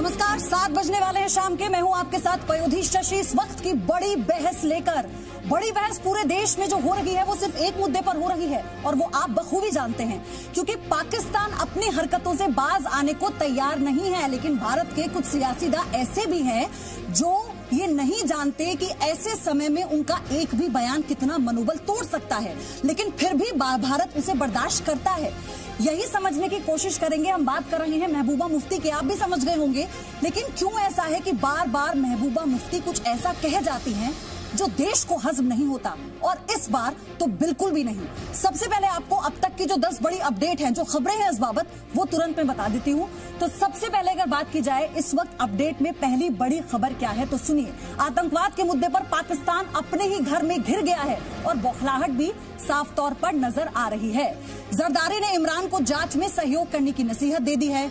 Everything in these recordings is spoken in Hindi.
नमस्कार, 7 बजने वाले हैं शाम के। मैं हूं आपके साथ पयोधी शशि। इस वक्त की बड़ी बहस लेकर, बड़ी बहस पूरे देश में जो हो रही है वो सिर्फ एक मुद्दे पर हो रही है और वो आप बखूबी जानते हैं, क्योंकि पाकिस्तान अपनी हरकतों से बाज आने को तैयार नहीं है। लेकिन भारत के कुछ सियासीदान ऐसे भी हैं जो ये नहीं जानते कि ऐसे समय में उनका एक भी बयान कितना मनोबल तोड़ सकता है, लेकिन फिर भी भारत उसे बर्दाश्त करता है। यही समझने की कोशिश करेंगे। हम बात कर रहे हैं महबूबा मुफ्ती की। आप भी समझ गए होंगे, लेकिन क्यों ऐसा है कि बार बार महबूबा मुफ्ती कुछ ऐसा कह जाती हैं जो देश को हजम नहीं होता, और इस बार तो बिल्कुल भी नहीं। सबसे पहले आपको अब तक की जो 10 बड़ी अपडेट हैं, जो खबरें हैं इस बाबत, वो तुरंत मैं बता देती हूँ। तो सबसे पहले अगर बात की जाए इस वक्त अपडेट में पहली बड़ी खबर क्या है, तो सुनिए। आतंकवाद के मुद्दे पर पाकिस्तान अपने ही घर में घिर गया है और बौखलाहट भी साफ तौर पर नजर आ रही है। जरदारी ने इमरान को जांच में सहयोग करने की नसीहत दे दी है।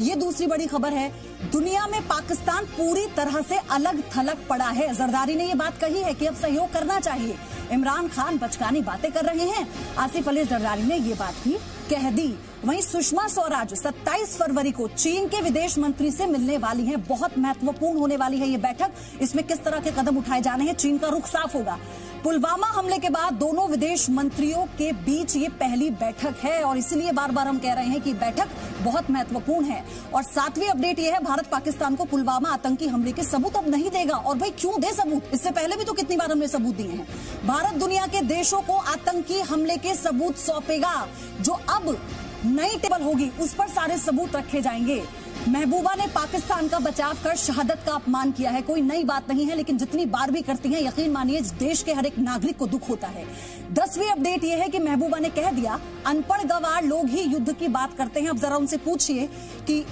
ये दूसरी बड़ी खबर है। दुनिया में पाकिस्तान पूरी तरह से अलग थलग पड़ा है। जरदारी ने ये बात कही है कि अब सहयोग करना चाहिए। इमरान खान बचकानी बातें कर रहे हैं। आसिफ अली जरदारी ने ये बात भी कह दी। वहीं सुषमा स्वराज 27 फरवरी को चीन के विदेश मंत्री से मिलने वाली हैं। बहुत महत्वपूर्ण होने वाली है ये बैठक। इसमें किस तरह के कदम उठाए जाने हैं, चीन का रुख साफ होगा। पुलवामा हमले के बाद दोनों विदेश मंत्रियों के बीच ये पहली बैठक है और इसीलिए बार बार हम कह रहे हैं कि बैठक बहुत महत्वपूर्ण है। और 7वीं अपडेट ये है, भारत पाकिस्तान को पुलवामा आतंकी हमले के सबूत अब नहीं देगा। और भाई क्यों दे सबूत? इससे पहले भी तो कितनी बार हमने सबूत दिए हैं। भारत दुनिया के देशों को आतंकी हमले के सबूत सौंपेगा। जो अब नई टेबल होगी उस पर सारे सबूत रखे जाएंगे। महबूबा ने पाकिस्तान का बचाव कर शहादत का अपमान किया है। कोई नई बात नहीं है, लेकिन जितनी बार भी करती हैं, यकीन मानिए देश के हर एक नागरिक को दुख होता है। 10वीं अपडेट यह है कि महबूबा ने कह दिया, अनपढ़ गवार लोग ही युद्ध की बात करते हैं। अब जरा उनसे पूछिए कि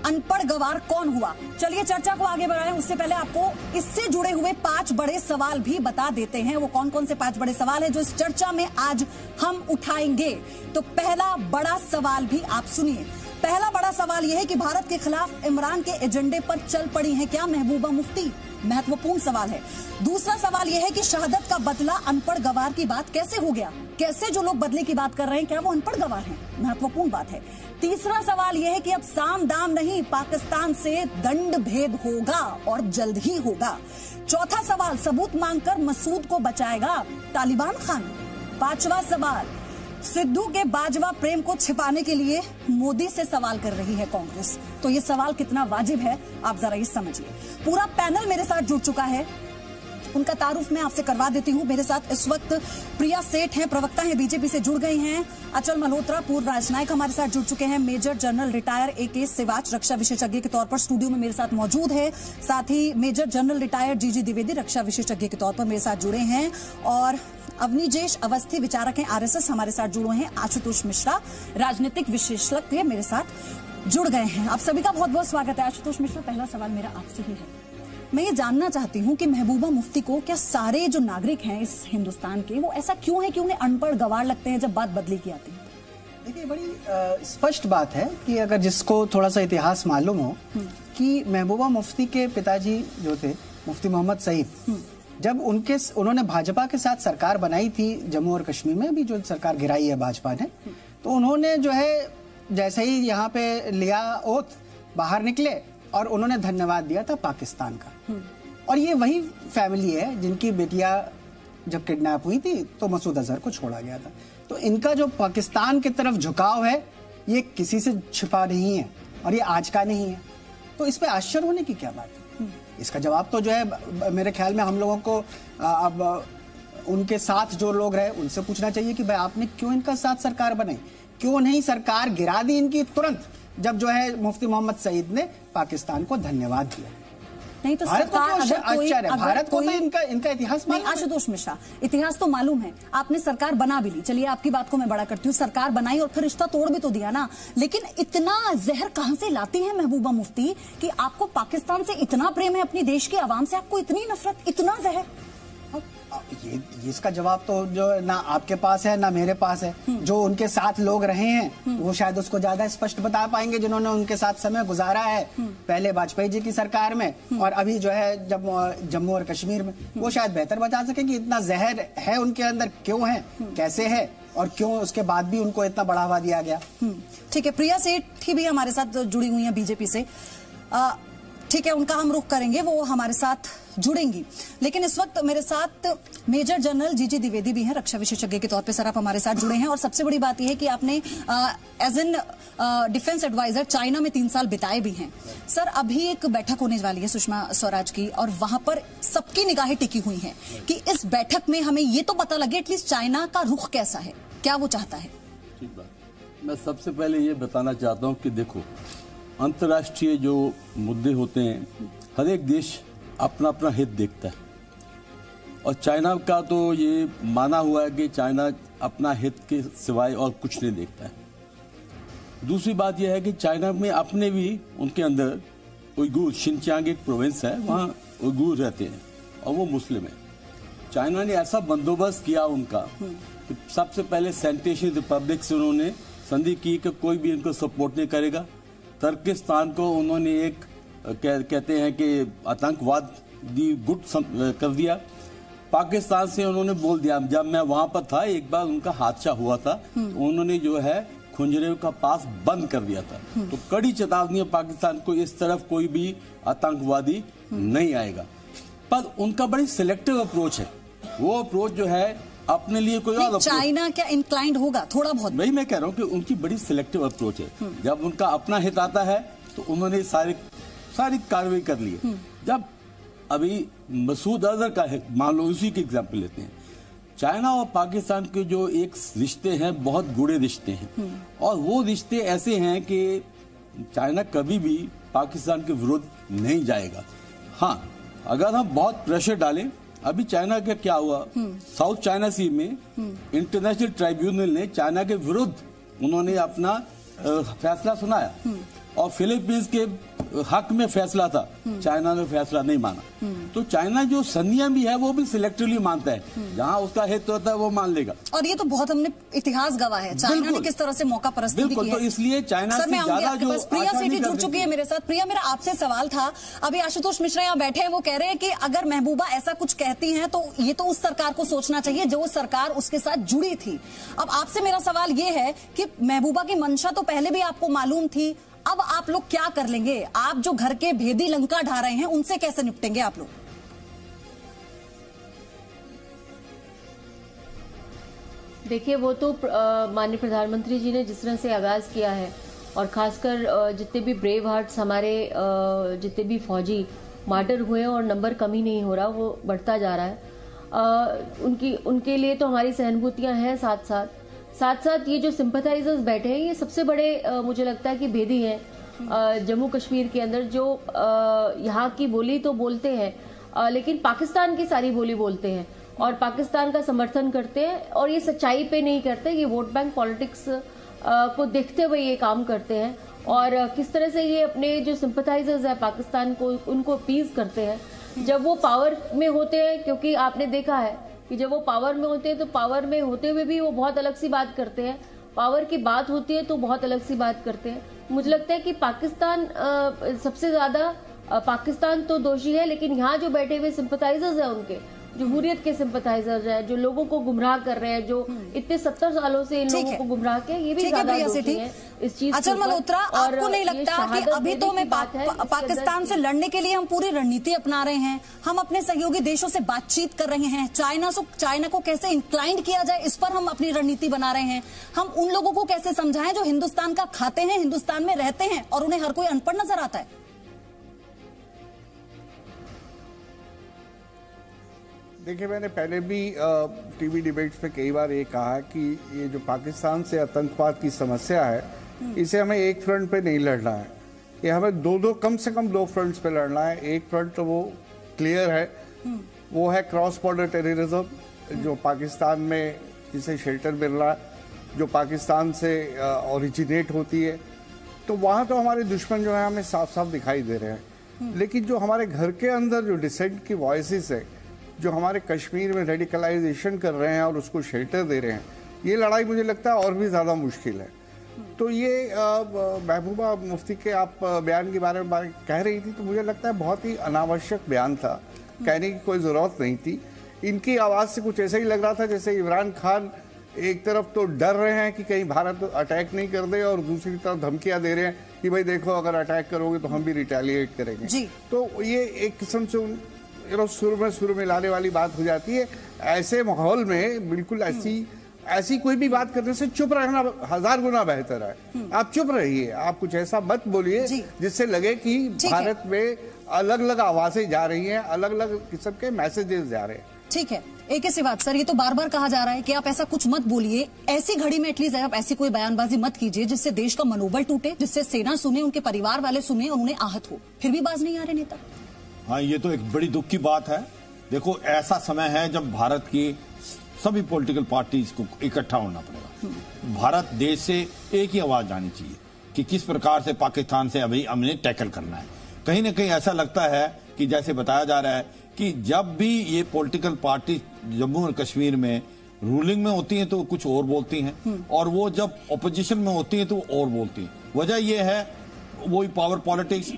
अनपढ़ गवार कौन हुआ। चलिए चर्चा को आगे बढ़ाएं। उससे पहले आपको इससे जुड़े हुए 5 बड़े सवाल भी बता देते हैं। वो कौन कौन से 5 बड़े सवाल हैं जो इस चर्चा में आज हम उठाएंगे। तो पहला बड़ा सवाल भी आप सुनिए। पहला बड़ा सवाल यह है कि भारत के खिलाफ इमरान के एजेंडे पर चल पड़ी हैं क्या महबूबा मुफ्ती? महत्वपूर्ण सवाल है। दूसरा सवाल यह है कि शहादत का बदला अनपढ़ गवार की बात कैसे हो गया? कैसे जो लोग बदले की बात कर रहे हैं, क्या वो अनपढ़ गवार हैं? महत्वपूर्ण बात है। तीसरा सवाल यह है कि अब साम दाम नहीं, पाकिस्तान से दंड भेद होगा और जल्द ही होगा। चौथा सवाल, सबूत मांगकर मसूद को बचाएगा तालिबान खान। पांचवा सवाल, सिद्धू के बाजवा प्रेम को छिपाने के लिए मोदी से सवाल कर रही है कांग्रेस। तो ये सवाल कितना वाजिब है, आप जरा ये समझिए। पूरा पैनल मेरे साथ जुड़ चुका है, उनका तारुफ मैं आपसे करवा देती हूँ। मेरे साथ इस वक्त प्रिया सेठ हैं, प्रवक्ता हैं, बीजेपी से जुड़ गई हैं। अचल मल्होत्रा पूर्व राजनायक हमारे साथ जुड़ चुके हैं। Major general retire AK Siwach रक्षा विशेषज्ञ के तौर पर स्टूडियो में मेरे साथ मौजूद है। साथ ही major general retire GG Dwivedi रक्षा विशेषज्ञ के तौर पर मेरे साथ जुड़े हैं। और अवनीजेश अवस्थी विचारक हैं, RSS हमारे साथ जुड़े हैं। आशुतोष मिश्रा राजनीतिक विशेषज्ञ मेरे साथ जुड़ गए हैं। आप सभी का बहुत बहुत स्वागत है। आशुतोष मिश्रा, पहला सवाल मेरा आपसे ही है। मैं ये जानना चाहती हूँ कि महबूबा मुफ्ती को क्या सारे जो नागरिक हैं इस हिंदुस्तान के, वो ऐसा क्यों है कि उन्हें अनपढ़ गवार लगते हैं जब बात बदली की आती है? देखिए, बड़ी स्पष्ट बात है कि अगर जिसको थोड़ा सा इतिहास मालूम हो कि महबूबा मुफ्ती के पिताजी जो थे मुफ्ती मोहम्मद सईद, जब उन्होंने भाजपा के साथ सरकार बनाई थी जम्मू और कश्मीर में भी, जो सरकार गिराई है भाजपा ने, तो उन्होंने जो है जैसे ही यहाँ पे लिया ओथ, बाहर निकले और उन्होंने धन्यवाद दिया था पाकिस्तान का। और ये वही फैमिली है जिनकी बेटियां जब किडनैप हुई थी तो मसूद अजहर को छोड़ा गया था। तो इनका जो पाकिस्तान की तरफ झुकाव है ये किसी से छिपा नहीं है और ये आज का नहीं है। तो इस पे आश्चर्य होने की क्या बात है? इसका जवाब तो जो है मेरे ख्याल में हम लोगों को अब उनके साथ जो लोग रहे उनसे पूछना चाहिए कि भाई आपने क्यों इनका साथ सरकार बनाई, क्यों नहीं सरकार गिरा दी इनकी तुरंत, जब जो है मुफ्ती मोहम्मद सईद ने पाकिस्तान को धन्यवाद दिया। नहीं तो सरकार भारत को तो इनका इतिहास नहीं। आशुतोष मिश्रा, इतिहास तो मालूम है, आपने सरकार बना भी ली। चलिए आपकी बात को मैं बड़ा करती हूँ, सरकार बनाई और फिर रिश्ता तोड़ भी तो दिया ना। लेकिन इतना जहर कहां से लाती है महबूबा मुफ्ती कि आपको पाकिस्तान से इतना प्रेम है, अपनी देश के आवाम से आपको इतनी नफरत, इतना जहर? ये इसका जवाब तो जो ना आपके पास है ना मेरे पास है। जो उनके साथ लोग रहे हैं वो शायद उसको ज्यादा स्पष्ट बता पाएंगे, जिन्होंने उनके साथ समय गुजारा है, पहले वाजपेयी जी की सरकार में और अभी जो है जब जम्मू और कश्मीर में। वो शायद बेहतर बता सके कि इतना जहर है उनके अंदर, क्यों है, कैसे है और क्यों उसके बाद भी उनको इतना बढ़ावा दिया गया। ठीक है, प्रिया सेठ भी हमारे साथ जुड़ी हुई है बीजेपी से। ठीक है, उनका हम रुख करेंगे, वो हमारे साथ जुड़ेंगी। लेकिन इस वक्त मेरे साथ मेजर जनरल जीजी द्विवेदी भी हैं, रक्षा विशेषज्ञ के तौर पे सर आप हमारे साथ जुड़े हैं। और सबसे बड़ी बात यह है कि आपने as an defence adviser China में 3 साल बिताए भी हैं। सर, अभी एक बैठक होने वाली है सुषमा स्वराज की, और वहां पर सबकी निगाहें टिकी हुई हैं कि इस बैठक में हमें ये तो पता लगे एटलीस्ट चाइना का रुख कैसा है, क्या वो चाहता है। ठीक बात। मैं सबसे पहले ये बताना चाहता हूँ कि देखो, अंतर्राष्ट्रीय जो मुद्दे होते हैं, हर एक देश अपना अपना हित देखता है, और चाइना का तो ये माना हुआ है कि चाइना अपना हित के सिवाय और कुछ नहीं देखता है। दूसरी बात यह है कि चाइना में अपने भी, उनके अंदर उइगुर, शिनचांग एक प्रोविंस है, वहाँ उइगुर रहते हैं और वो मुस्लिम है। चाइना ने ऐसा बंदोबस्त किया उनका कि सबसे पहले सेंटेशन रिपब्लिक से उन्होंने संधि की कि कोई भी इनको सपोर्ट नहीं करेगा। तुर्किस्तान को उन्होंने एक कहते हैं कि आतंकवाद दी गुट कर दिया। पाकिस्तान से उन्होंने बोल दिया, जब मैं वहां पर था एक बार उनका हादसा हुआ था, तो उन्होंने जो है खुंजरे का पास बंद कर दिया था। तो कड़ी चेतावनी है पाकिस्तान को, इस तरफ कोई भी आतंकवादी नहीं आएगा। पर उनका बड़ी सिलेक्टिव अप्रोच है, वो अप्रोच जो है अपने लिए कोई और। चाइना क्या इंक्लाइंड होगा थोड़ा बहुत? वही मैं कह रहा हूँ कि उनकी बड़ी सिलेक्टिव अप्रोच है। जब उनका अपना हित आता है तो उन्होंने सारी कार्रवाई कर ली है। जब अभी मसूद अजहर का है, मान लो उसी की एग्जाम्पल लेते हैं, चाइना और पाकिस्तान के जो एक रिश्ते हैं बहुत गूढ़े रिश्ते हैं, और वो रिश्ते ऐसे हैं कि चाइना कभी भी पाकिस्तान के विरुद्ध नहीं जाएगा। हाँ, अगर हम बहुत प्रेशर डालें, अभी चाइना का क्या हुआ, साउथ चाइना सी में इंटरनेशनल ट्राइब्यूनल ने चाइना के विरुद्ध उन्होंने अपना फैसला सुनाया, और फिलीपींस के हक में फैसला था, चाइना ने फैसला नहीं माना। तो चाइना जो संधियां भी है वो भी सिलेक्टिवली मानता है, जहां उसका हित होता है वो मान लेगा। और ये तो बहुत हमने इतिहास गवाह है चाइना ने किस तरह से मौका परस्ती की है। तो इसलिए चाइना से ज्यादा जो प्रिया सेठी जुड़ चुकी है मेरे साथ। प्रिया, मेरा आपसे सवाल था, अभी आशुतोष मिश्रा यहाँ बैठे हैं, वो कह रहे हैं कि अगर महबूबा ऐसा कुछ कहती हैं तो ये तो उस सरकार को सोचना चाहिए जो सरकार उसके साथ जुड़ी थी। अब आपसे मेरा सवाल ये है कि महबूबा की मंशा तो पहले भी आपको मालूम थी, अब आप लोग क्या कर लेंगे? आप जो घर के भेदी लंका ढा रहे हैं उनसे कैसे निपटेंगे आप लोग? देखिए, वो तो माननीय प्रधानमंत्री जी ने जिस तरह से आगाज किया है, और खासकर जितने भी ब्रेव हार्ट्स हमारे जितने भी फौजी मार्टर हुए और नंबर कम ही नहीं हो रहा, वो बढ़ता जा रहा है। उनके लिए तो हमारी सहानुभूतियां हैं। साथ साथ ये जो सिंपथाइजर्स बैठे हैं, ये सबसे बड़े मुझे लगता है कि भेदी हैं जम्मू कश्मीर के अंदर, जो यहाँ की बोली तो बोलते हैं लेकिन पाकिस्तान की सारी बोली बोलते हैं और पाकिस्तान का समर्थन करते हैं, और ये सच्चाई पे नहीं करते, ये वोट बैंक पॉलिटिक्स को देखते हुए ये काम करते हैं। और किस तरह से ये अपने जो सिंपथाइजर्स है पाकिस्तान को, उनको अपीज करते हैं जब वो पावर में होते हैं। क्योंकि आपने देखा है कि जब वो पावर में होते हैं तो पावर में होते हुए भी वो बहुत अलग सी बात करते हैं, पावर की बात होती है तो बहुत अलग सी बात करते हैं। मुझे लगता है कि पाकिस्तान सबसे ज्यादा, पाकिस्तान तो दोषी है, लेकिन यहाँ जो बैठे हुए सिंपथाइजर्स हैं, उनके जो हुर्रियत के सिंपथाइजर्स हैं, जो लोगों को गुमराह कर रहे हैं, जो इतने 70 सालों से इन लोगों को गुमराह किया, ये भी ज्यादा दोषी है इस चीज। अचल मल्होत्रा, आपको नहीं लगता कि अभी तो हमें पाकिस्तान से लड़ने के लिए हम पूरी रणनीति अपना रहे हैं, हम अपने सहयोगी देशों से बातचीत कर रहे हैं, चाइना को कैसे इंक्लाइंड किया जाए इस पर हम अपनी रणनीति बना रहे हैं, हम उन लोगों को कैसे समझाएं जो हिंदुस्तान का खाते हैं, हिंदुस्तान में रहते हैं और उन्हें हर कोई अनपढ़ नजर आता है? देखिए, मैंने पहले भी टीवी डिबेट्स पे कई बार ये कहा कि ये जो पाकिस्तान से आतंकवाद की समस्या है, इसे हमें एक फ्रंट पे नहीं लड़ना है, ये हमें कम से कम दो फ्रंट्स पे लड़ना है। एक फ्रंट तो वो क्लियर है, वो है क्रॉस बॉर्डर टेररिज्म, जो पाकिस्तान में जिसे शेल्टर मिल रहा है, जो पाकिस्तान से ओरिजिनेट होती है, तो वहाँ तो हमारे दुश्मन जो है हमें साफ साफ दिखाई दे रहे हैं। लेकिन जो हमारे घर के अंदर जो डिसेंट की वॉइसेस है, जो हमारे कश्मीर में रेडिकलाइजेशन कर रहे हैं और उसको शेल्टर दे रहे हैं, ये लड़ाई मुझे लगता है और भी ज़्यादा मुश्किल है। तो ये महबूबा मुफ्ती के आप बयान के बारे में कह रही थी, तो मुझे लगता है बहुत ही अनावश्यक बयान था, कहने की कोई ज़रूरत नहीं थी। इनकी आवाज़ से कुछ ऐसा ही लग रहा था जैसे इमरान खान एक तरफ तो डर रहे हैं कि कहीं भारत अटैक नहीं कर दे, और दूसरी तरफ धमकियां दे रहे हैं कि भाई देखो अगर अटैक करोगे तो हम भी रिटेलिएट करेंगे जी। तो ये एक किस्म से सुर में लाने वाली बात हो जाती है। ऐसे माहौल में बिल्कुल ऐसी कोई भी बात करने से चुप रहना 1000 गुना बेहतर है। आप चुप रहिए, आप कुछ ऐसा मत बोलिए जिससे लगे कि भारत में अलग अलग आवाजें जा रही हैं, अलग अलग किस्म के मैसेजेस जा रहे हैं। ठीक है, एक ऐसी बात सर, ये तो बार बार कहा जा रहा है कि आप ऐसा कुछ मत बोलिए, ऐसी घड़ी में एटलीस्ट आप ऐसी कोई बयानबाजी मत कीजिए जिससे देश का मनोबल टूटे, जिससे सेना सुने, उनके परिवार वाले सुने और उन्हें आहत हो। फिर भी बाज नहीं आ रहे नेता। हाँ, ये तो एक बड़ी दुख की बात है। देखो, ऐसा समय है जब भारत की सभी पॉलिटिकल पार्टीज को इकट्ठा होना पड़ेगा। भारत देश से एक ही आवाज जानी चाहिए कि किस प्रकार से पाकिस्तान से अभी हमने टैकल करना है। कहीं ना कहीं ऐसा लगता है कि जैसे बताया जा रहा है कि जब भी ये पॉलिटिकल पार्टी जम्मू और कश्मीर में रूलिंग में होती हैं तो कुछ और बोलती हैं, और वो जब ऑपोजिशन में होती हैं तो और बोलती हैं। वजह ये है वही power politics,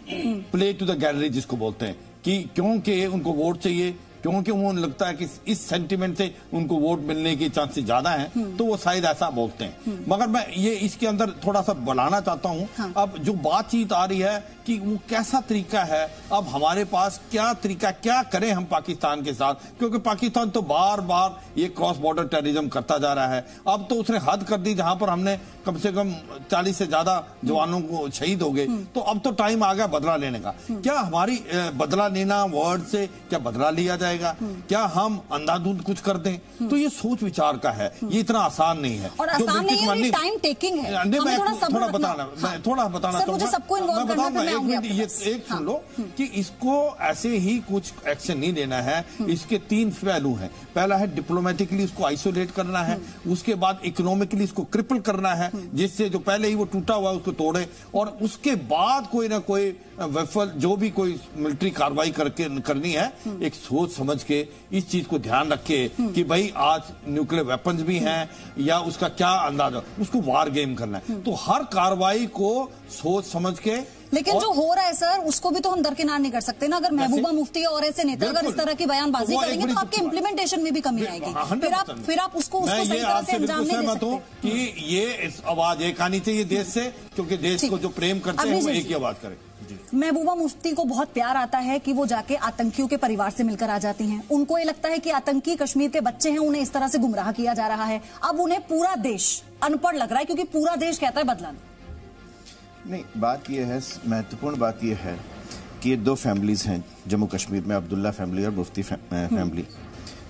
play to the gallery जिसको बोलते हैं, कि क्योंकि उनको वोट चाहिए, क्योंकि उन्हें लगता है कि इस सेंटिमेंट से उनको वोट मिलने के चांसेस ज्यादा हैं, तो वो शायद ऐसा बोलते हैं। मगर मैं ये इसके अंदर थोड़ा सा बढ़ाना चाहता हूं। हाँ। अब जो बातचीत आ रही है कि वो कैसा तरीका है, अब हमारे पास क्या तरीका, क्या करें हम पाकिस्तान के साथ, क्योंकि पाकिस्तान तो बार बार ये क्रॉस बॉर्डर टेररिज्म करता जा रहा है। अब तो उसने हद कर दी, जहां पर हमने कम से कम 40 से ज्यादा जवानों को शहीद हो गए, तो अब तो टाइम आ गया बदला लेने का। क्या हमारी बदला लेना वर्ड से क्या बदला लिया जाएगा? क्या हम अंधाधुंध कुछ कर दें? तो ये सोच विचार का है, ये इतना आसान नहीं है। और आसान नहीं है, टाइम टेकिंग है। थोड़ा बताना ये एक सुन लो कि इसको ऐसे ही कुछ एक्शन नहीं लेना है। इसके 3 पहलू हैं। पहला है डिप्लोमेटिकली इसको आइसोलेट करना है, उसके बाद इकोनॉमिकली इसको क्रिपल करना है, जिससे जो पहले ही वो टूटा हुआ है उसको तोड़े, और उसके बाद कोई ना कोई विफल जो भी कोई मिलिट्री कार्रवाई करनी है, एक सोच समझ के इस चीज को ध्यान रखे कि भाई आज न्यूक्लियर वेपन्स भी हैं या उसका क्या अंदाजा, उसको वार गेम करना है। तो हर कार्रवाई को सोच समझ के, लेकिन जो हो रहा है सर उसको भी तो हम दरकिनार नहीं कर सकते ना। अगर महबूबा मुफ्ती और ऐसे नेता अगर इस तरह की बयानबाजी करेंगे तो आपके इम्प्लीमेंटेशन में भी कमी आएगी, फिर आप उसको सही तरह से अंजाम नहीं दे सकते। कि ये आवाज एक आनी चाहिए देश से, क्योंकि देश को जो प्रेम करते हैं वो एक ही आवाज करें। महबूबा मुफ्ती को बहुत प्यार आता है कि वो जाके आतंकियों के परिवार से मिलकर आ जाती हैं। उनको ये लगता है कि आतंकी कश्मीर के बच्चे हैं, उन्हें इस तरह से गुमराह किया जा रहा है। अब उन्हें पूरा देश अनपढ़ लग रहा है, क्योंकि पूरा देश कहता है बदला नहीं। बात यह है, महत्वपूर्ण बात यह है कि ये 2 फैमिलीज हैं जम्मू कश्मीर में, अब्दुल्ला फैमिली और मुफ्ती फैमिली,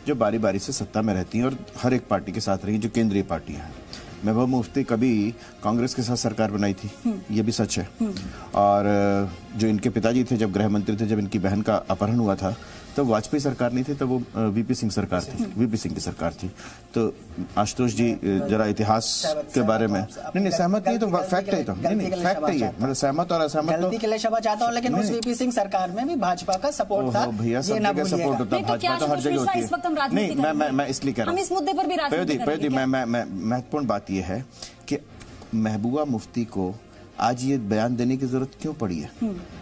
जो बारी बारी से सत्ता में रहती हैं और हर एक पार्टी के साथ रही, जो केंद्रीय पार्टियां हैं। महबूबा मुफ्ती कभी कांग्रेस के साथ सरकार बनाई थी, ये भी सच है। और जो इनके पिताजी थे जब गृह मंत्री थे, जब इनकी बहन का अपहरण हुआ था, तब वाजपेयी सरकार नहीं थी, तब वो वीपी सिंह सरकार थी, वीपी सिंह की सरकार थी। तो आशुतोष जी जरा इतिहास के बारे में नहीं सहमत नहीं, तो फैक्ट है, तो नहीं फैक्ट है ये, मतलब सहमत और असहमत गलती के लिए क्षमा चाहता हूं, लेकिन उस वीपी सिंह सरकार में भी भाजपा का सपोर्ट था। भैया सब जगह सपोर्ट होता है, भाजपा तो हर जगह होती है। नहीं, मैं इसलिए कह रहा हूँ, इस मुद्दे पर भी राजनीति महत्वपूर्ण बात यह है कि महबूबा मुफ्ती को आज ये बयान देने की जरूरत क्यों पड़ी है?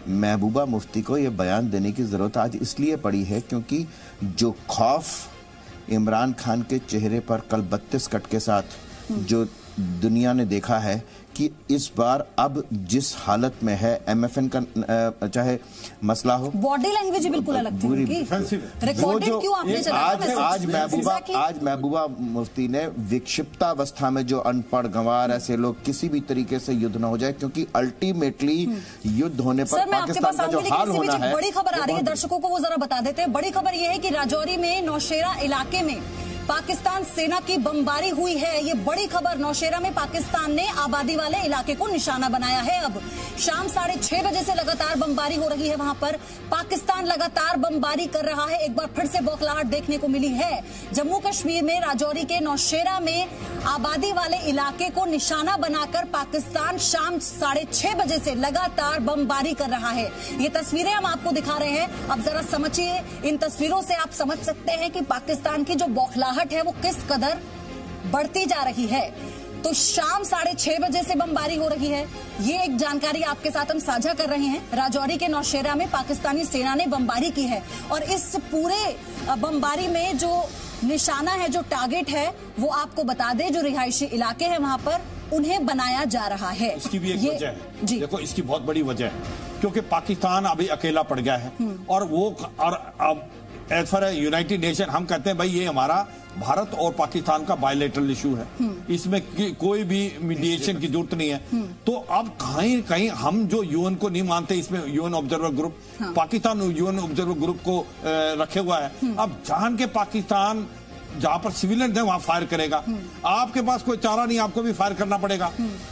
महबूबा मुफ्ती को ये बयान देने की जरूरत आज इसलिए पड़ी है क्योंकि जो खौफ इमरान खान के चेहरे पर कल 32 कट के साथ जो दुनिया ने देखा है कि इस बार अब जिस हालत में है एमएफएन का चाहे मसला हो, बॉडी लैंग्वेज बिल्कुल अलग थी उनकी। वो जो आज महबूबा मुफ्ती ने विक्षिप्तावस्था में जो अनपढ़ गंवार ऐसे लोग किसी भी तरीके से युद्ध न हो जाए, क्योंकि अल्टीमेटली युद्ध होने पर पाकिस्तान का जो हाल होना है। बड़ी खबर आ रही है, दर्शकों को वो जरा बता देते हैं। बड़ी खबर यह है कि राजौरी में नौशेरा इलाके में पाकिस्तान सेना की बमबारी हुई है। ये बड़ी खबर, नौशेरा में पाकिस्तान ने आबादी वाले इलाके को निशाना बनाया है। अब शाम 6:30 बजे से लगातार बमबारी हो रही है। वहां पर पाकिस्तान लगातार बमबारी कर रहा है। एक बार फिर से बौखलाहट देखने को मिली है। जम्मू कश्मीर में राजौरी के नौशेरा में आबादी वाले इलाके को निशाना बनाकर पाकिस्तान शाम 6:30 बजे से लगातार बमबारी कर रहा है। ये तस्वीरें हम आपको दिखा रहे हैं। अब जरा समझिए, इन तस्वीरों से आप समझ सकते हैं कि पाकिस्तान की जो बौखलाहट है वो किस कदर बढ़ती जा रही है। तो शाम 6:30 बजे से बमबारी हो रही है। ये एक जानकारी आपके साथ हम साझा कर रहे हैं। राजौरी के नौशेरा में पाकिस्तानी सेना ने बमबारी की है और इस पूरे बमबारी में जो निशाना है, जो टारगेट है, वो आपको बता दे, जो रिहायशी इलाके हैं वहां पर उन्हें बनाया जा रहा है। इसकी भी एक वजह है जी। देखो, इसकी बहुत बड़ी वजह है क्योंकि पाकिस्तान अभी अकेला पड़ गया है और वो अब एज फार यूनाइटेड नेशन हम कहते हैं भाई ये हमारा भारत और पाकिस्तान का बायलैटरल इशू है, इसमें कोई भी मीडिएशन की जरूरत नहीं है। तो अब कहीं कहीं हम जो यूएन को नहीं मानते, इसमें UN observer group, Pakistan UN observer group को रखे हुआ है। अब जान के पाकिस्तान जहां पर सिविलियन है वहां फायर करेगा, आपके पास कोई चारा नहीं, आपको भी फायर करना पड़ेगा।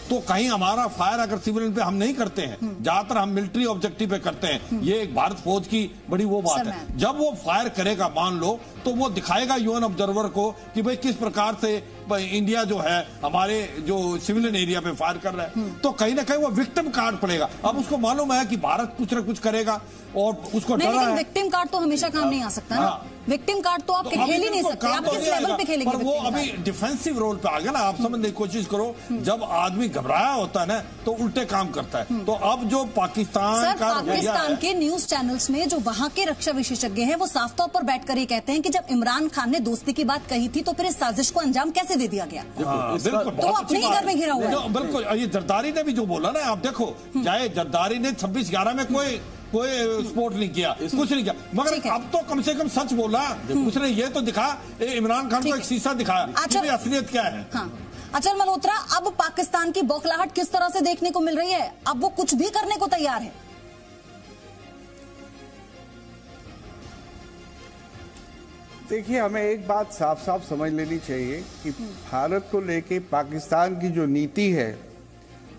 तो कहीं हमारा फायर अगर सिविलियन पे हम नहीं करते हैं, ज्यादातर हम मिलिट्री ऑब्जेक्टिव पे करते हैं, ये एक भारत फौज की बड़ी वो बात है। जब वो फायर करेगा मान लो, तो वो दिखाएगा यूएन ऑब्जर्वर को कि भाई किस प्रकार से इंडिया जो है हमारे जो सिविलियन एरिया पे फायर कर रहा है। तो कहीं ना कहीं वो विक्टिम कार्ड पड़ेगा। अब उसको मालूम है कि भारत कुछ ना कुछ करेगा और उसको डरा है। विक्टिम कार्ड तो हमेशा काम नहीं आ सकता ना। विक्टिम कार्ड तो आप खेल ही नहीं सकते, आप किस लेवल पे खेलेंगे? पर वो अभी डिफेंसिव रोल पे आ गया ना। आप समझने की कोशिश करो, जब आदमी घबराया होता है ना तो उल्टे काम करता है। तो अब जो पाकिस्तान के न्यूज चैनल्स में जो वहां के रक्षा विशेषज्ञ हैं वो साफ तौर पर बैठकर ये कहते हैं कि जब इमरान खान ने दोस्ती की बात कही थी तो फिर इस साजिश को अंजाम कैसे दे दिया गया? बिल्कुल, तो अपने ही घर में घिरा हुआ है। बिल्कुल, ये जरदारी ने भी जो बोला ना, आप देखो, चाहे जरदारी ने 26/11 में कोई सपोर्ट नहीं किया, कुछ नहीं किया, मगर अब तो कम से कम सच बोला। उसने ये तो दिखा, इमरान खान को एक शीशा दिखाया कि असलियत क्या है। अचल मल्होत्रा, अब पाकिस्तान की बौखलाहट किस तरह से देखने को मिल रही है? अब वो कुछ भी करने को तैयार है। देखिए, हमें एक बात साफ साफ समझ लेनी चाहिए कि भारत को लेके पाकिस्तान की जो नीति है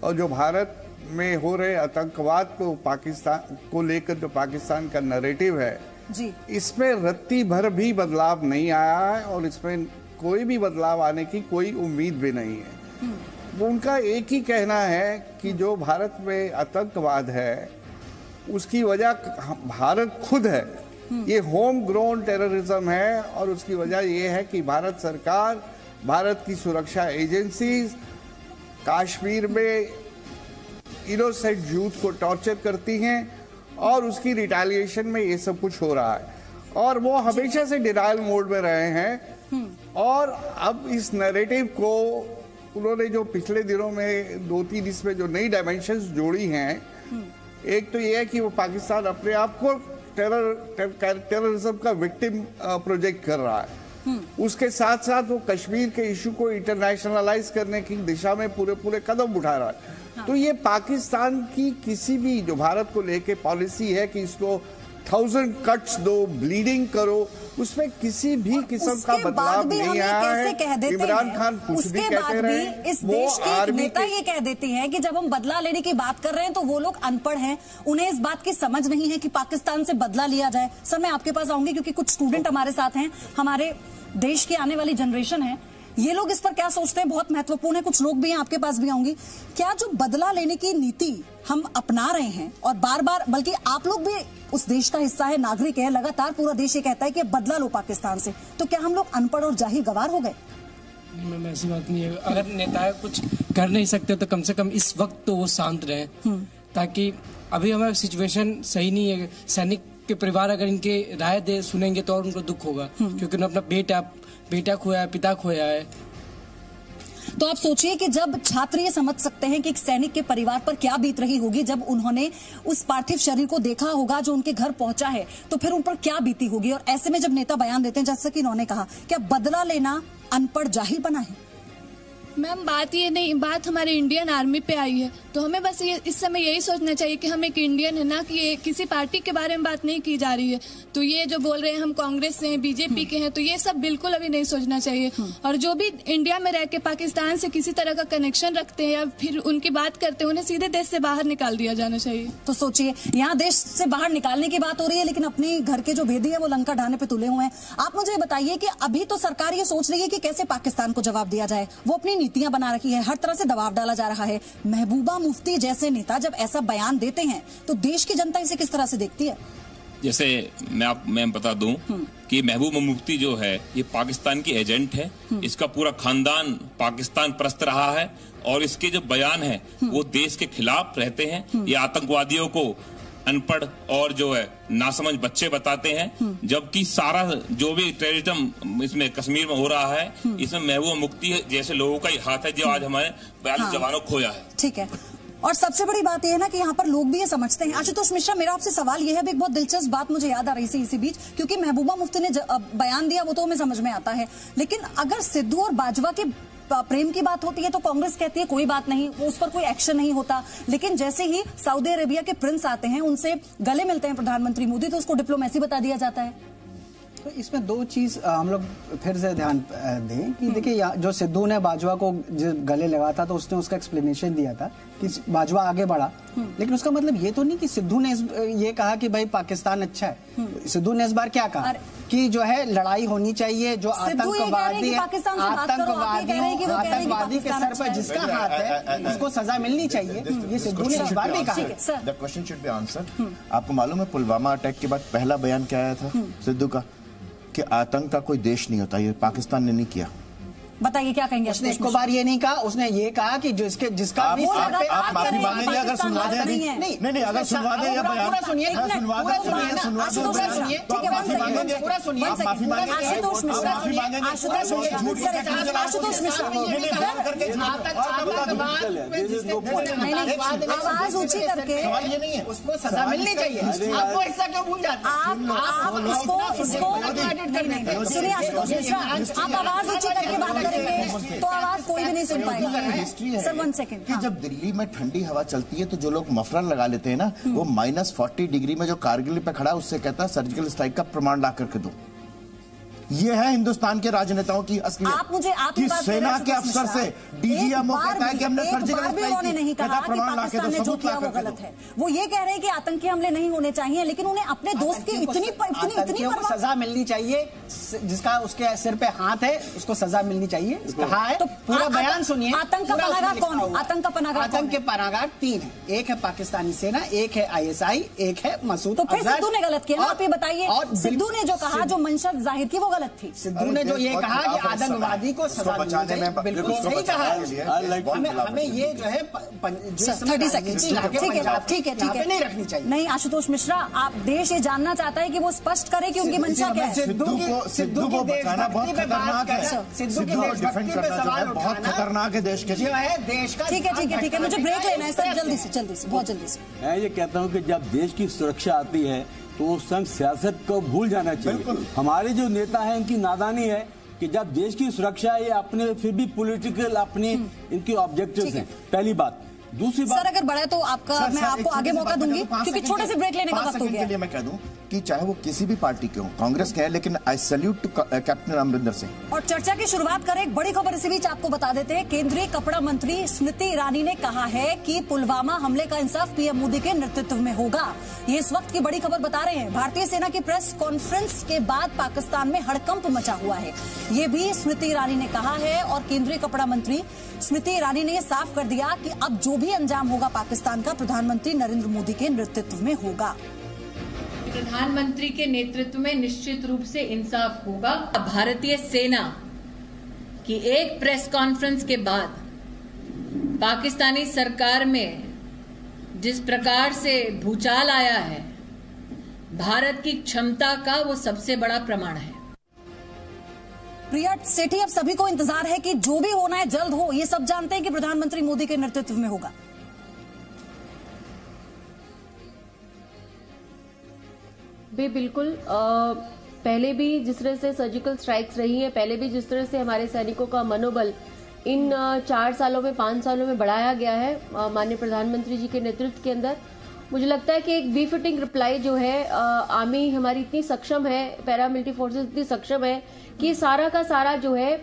और जो भारत में हो रहे आतंकवाद को पाकिस्तान को लेकर जो पाकिस्तान का नैरेटिव है जी, इसमें रत्ती भर भी बदलाव नहीं आया है और इसमें कोई भी बदलाव आने की कोई उम्मीद भी नहीं है। वो उनका एक ही कहना है कि जो भारत में आतंकवाद है उसकी वजह भारत खुद है। ये होम ग्रोन टेररिज्म है और उसकी वजह ये है कि भारत सरकार, भारत की सुरक्षा एजेंसीज कश्मीर में इनोसेंट यूथ को टॉर्चर करती हैं और उसकी रिटेलिएशन में ये सब कुछ हो रहा है। और वो हमेशा से डिनायल मोड में रहे हैं और अब इस नैरेटिव को उन्होंने जो पिछले दिनों में 2-3 इसमें जो नई डायमेंशंस जोड़ी हैं, एक तो ये है कि वो पाकिस्तान अपने आप को टेररिज्म का विक्टिम प्रोजेक्ट कर रहा है। उसके साथ साथ वो कश्मीर के इशू को इंटरनेशनलाइज करने की दिशा में पूरे कदम उठा रहा है। तो ये पाकिस्तान की किसी भी जो भारत को लेके पॉलिसी है कि इसको 1000 कट्स दो, ब्लीडिंग करो, उसमें किसी भी किस्म का बदलाव नहीं आया है। इमरान खान कुछ भी कहते रहे, इस देश के एक नेता ये कह देती है कि जब हम बदला लेने की बात कर रहे हैं तो वो लोग अनपढ़ हैं, उन्हें इस बात की समझ नहीं है कि पाकिस्तान से बदला लिया जाए। सर, मैं आपके पास आऊंगी क्योंकि कुछ स्टूडेंट हमारे साथ हैं, हमारे देश की आने वाली जनरेशन है, ये लोग इस पर क्या सोचते हैं बहुत महत्वपूर्ण है। कुछ लोग भी हैं, आपके पास भी आऊंगी। क्या जो बदला लेने की नीति हम अपना रहे हैं और बार बार, बल्कि आप लोग भी उस देश का हिस्सा है, नागरिक है, लगातार पूरा देश ये कहता है कि बदला लो पाकिस्तान से, तो क्या हम लोग अनपढ़ और जाहिल गवार हो गए? मैम, ऐसी बात नहीं है। अगर नेता कुछ कर नहीं सकते तो कम से कम इस वक्त तो वो शांत रहे, ताकि अभी हमारा सिचुएशन सही नहीं है। सैनिक के परिवार अगर इनके राय दे सुनेंगे तो और उनको दुख होगा, क्योंकि उन्होंने अपना बेटा खोया है, पिता खोया है। तो आप सोचिए कि जब छात्र ये समझ सकते हैं कि एक सैनिक के परिवार पर क्या बीत रही होगी, जब उन्होंने उस पार्थिव शरीर को देखा होगा जो उनके घर पहुंचा है, तो फिर उन पर क्या बीती होगी। और ऐसे में जब नेता बयान देते हैं, जैसा कि इन्होंने कहा, क्या बदला लेना अनपढ़ जाहिल बना है? मैम, बात ये नहीं, बात हमारे इंडियन आर्मी पे आई है, तो हमें बस ये इस समय यही सोचना चाहिए कि हम एक इंडियन है ना, कि ये किसी पार्टी के बारे में बात नहीं की जा रही है। तो ये जो बोल रहे हैं हम कांग्रेस से हैं, बीजेपी के हैं, तो ये सब बिल्कुल अभी नहीं सोचना चाहिए। और जो भी इंडिया में रह के पाकिस्तान से किसी तरह का कनेक्शन रखते हैं या फिर उनकी बात करते हैं, उन्हें सीधे देश से बाहर निकाल दिया जाना चाहिए। तो सोचिए, यहाँ देश से बाहर निकालने की बात हो रही है, लेकिन अपने घर के जो भेदी है वो लंका ढाने पे तुले हुए हैं। आप मुझे बताइए कि अभी तो सरकार ये सोच रही है कि कैसे पाकिस्तान को जवाब दिया जाए, वो अपनी नीतियां बना रखी है, हर तरह से दबाव डाला जा रहा है। महबूबा मुफ्ती जैसे नेता जब ऐसा बयान देते हैं तो देश की जनता इसे किस तरह से देखती है? जैसे मैं बता दूं कि महबूबा मुफ्ती जो है ये पाकिस्तान की एजेंट है, इसका पूरा खानदान पाकिस्तान परस्त रहा है और इसके जो बयान है वो देश के खिलाफ रहते हैं। ये आतंकवादियों को अनपढ़ और जो है नासमझ बच्चे बताते हैं, जबकि सारा जो भी टेररिज्म इसमें कश्मीर में हो रहा है इसमें महबूबा मुफ्ती जैसे लोगों का ही हाथ है जो आज हमारे 42 जवानों को खोया है। ठीक है, और सबसे बड़ी बात यह है ना कि यहाँ पर लोग भी ये समझते हैं। आशुतोष मिश्रा, मेरा आपसे सवाल ये है, अभी एक बहुत दिलचस्प बात मुझे याद आ रही थी इसी बीच, क्योंकि महबूबा मुफ्ती ने बयान दिया वो तो हमें समझ में आता है, लेकिन अगर सिद्धू और बाजवा के प्रेम की बात होती है तो कांग्रेस कहती है कोई बात नहीं, उस पर कोई एक्शन नहीं होता, लेकिन जैसे ही सऊदी अरेबिया के प्रिंस आते हैं, उनसे गले मिलते हैं प्रधानमंत्री मोदी, तो उसको डिप्लोमेसी बता दिया जाता है। तो इसमें दो चीज हम लोग फिर से ध्यान दें कि देखिए जो सिद्धू ने बाजवा को गले लगा था तो उसने उसका एक्सप्लेनेशन दिया था कि बाजवा आगे बढ़ा, लेकिन उसका मतलब ये तो नहीं कि सिद्धू ने ये कहा कि भाई पाकिस्तान अच्छा है। सिद्धू ने इस बार क्या कहा कि जो है लड़ाई होनी चाहिए, जो आतंकवादी के सर पर जिसका हाथ है उसको सजा मिलनी चाहिए, ये सिद्धू ने इस बार भी कहा। The question should be answered. आपको मालूम है पुलवामा अटैक के बाद पहला बयान क्या आया था सिद्धू का, कि आतंक का कोई देश नहीं होता, ये पाकिस्तान ने नहीं किया। बताइए क्या कहेंगे? उसने इसको बार ये नहीं कहा, उसने ये कहा कि जो जिसका आप माफी मांगेंगे अगर सुनवा दें, नहीं अगर सुनवा दें या बयान पूरा सुनिए, पूरा सुनिए, आप माफी मांगेंगे, आशुतोष मिश्रा, आवाज ऊंची करके ये नहीं है, उसको सजा मिलनी चाहिए, आपको ऐसा क्यों भूल जाते हैं? आप इसको सुनिए आशुतोष मिश्रा, आप आवाज ऊंची करके बात करेंगे तो आवाज कोई भी नहीं सुन पाएगा। हिस्ट्री है सर 1 सेकंड कि जब दिल्ली में ठंडी हवा चलती है तो जो लोग मफलर लगा लेते हैं ना, वो -40 डिग्री में जो कारगिल पे खड़ा है उससे कहता है सर्जिकल स्ट्राइक का प्रमाण ला करके दो। ये है हिंदुस्तान के राजनेताओं की असलियत कि सेना के अफसर से डीजीएमओ कहता है कि हमने सर्जिकल स्ट्राइक नहीं कहा कि पाकिस्तान ने जो किया वो गलत है। वो ये कह रहे हैं कि आतंकी हमले नहीं होने चाहिए, लेकिन उन्हें अपने दोस्त की इतनी सजा मिलनी चाहिए, जिसका उसके सिर पे हाथ है उसको सजा मिलनी चाहिए, कहा है। तो पूरा बयान सुनिए। आतंक का पनाहगार कौन है? आतंक का पनाहगार, आतंक के पनाहगार 3 है, एक है पाकिस्तानी सेना, एक है ISI, एक है मसूद। तो फिर सिद्धू ने गलत किया, आप ये बताइए। सिद्धू ने जो कहा, जो मंशा जाहिर की वो गलत थी। सिद्धू ने जो ये कहा कि आतंकवादी को सजा मिलनी चाहिए, बिल्कुल सही कहा है। हमें ये जो है 30 सेकंड ठीक है नहीं रखनी चाहिए। नहीं आशुतोष मिश्रा, आप देश ये जानना चाहता है कि वो स्पष्ट करे कि उनकी मंशा क्या है। सिद्धू को बचाना बहुत खतरनाक है, सिद्धू को डिफेंड करना बहुत खतरनाक है देश के लिए, है देश का। ठीक है, मुझे ब्रेक लेना है सर, जल्दी से बहुत जल्दी से। मैं ये कहता हूँ कि जब देश की सुरक्षा आती है तो उस समय सियासत को भूल जाना चाहिए। हमारे जो नेता हैं इनकी नादानी है कि जब देश की सुरक्षा है, ये अपने फिर भी पॉलिटिकल अपनी इनकी ऑब्जेक्टिव्स हैं। पहली बात। दूसरी बात, सर अगर बढ़ा तो मैं आपको आगे मौका दूंगी, क्योंकि छोटे से ब्रेक लेने का वक्त हो गया। मैं कह दूं कि चाहे वो किसी भी पार्टी के हो, कांग्रेस के हैं, लेकिन I salute to captain Amarinder Singh. और चर्चा की शुरुआत करें, एक बड़ी खबर इसी बीच आपको बता देते हैं। केंद्रीय कपड़ा मंत्री स्मृति ईरानी ने कहा है कि पुलवामा हमले का इंसाफ पीएम मोदी के नेतृत्व में होगा। ये इस वक्त की बड़ी खबर बता रहे हैं। भारतीय सेना की प्रेस कॉन्फ्रेंस के बाद पाकिस्तान में हड़कंप मचा हुआ है, ये भी स्मृति ईरानी ने कहा है। और केंद्रीय कपड़ा मंत्री स्मृति ईरानी ने यह साफ कर दिया कि अब जो भी अंजाम होगा पाकिस्तान का, प्रधानमंत्री नरेंद्र मोदी के नेतृत्व में होगा। प्रधानमंत्री के नेतृत्व में निश्चित रूप से इंसाफ होगा। भारतीय सेना की एक प्रेस कॉन्फ्रेंस के बाद पाकिस्तानी सरकार में जिस प्रकार से भूचाल आया है, भारत की क्षमता का वो सबसे बड़ा प्रमाण है। प्रिया सेठी, अब सभी को इंतजार है कि जो भी होना है जल्द हो। ये सब जानते हैं कि प्रधानमंत्री मोदी के नेतृत्व में होगा। बिल्कुल। पहले भी जिस तरह से सर्जिकल स्ट्राइक्स रही हैं, पहले भी जिस तरह से हमारे सैनिकों का मनोबल इन 4 सालों में 5 सालों में बढ़ाया गया है माननीय प्रधानमंत्री जी के नेतृत्व के अंदर, मुझे लगता है कि एक बीफिटिंग रिप्लाई जो है, आर्मी हमारी इतनी सक्षम है, पैरामिलिट्री फोर्सेस इतनी सक्षम है कि सारा का सारा जो है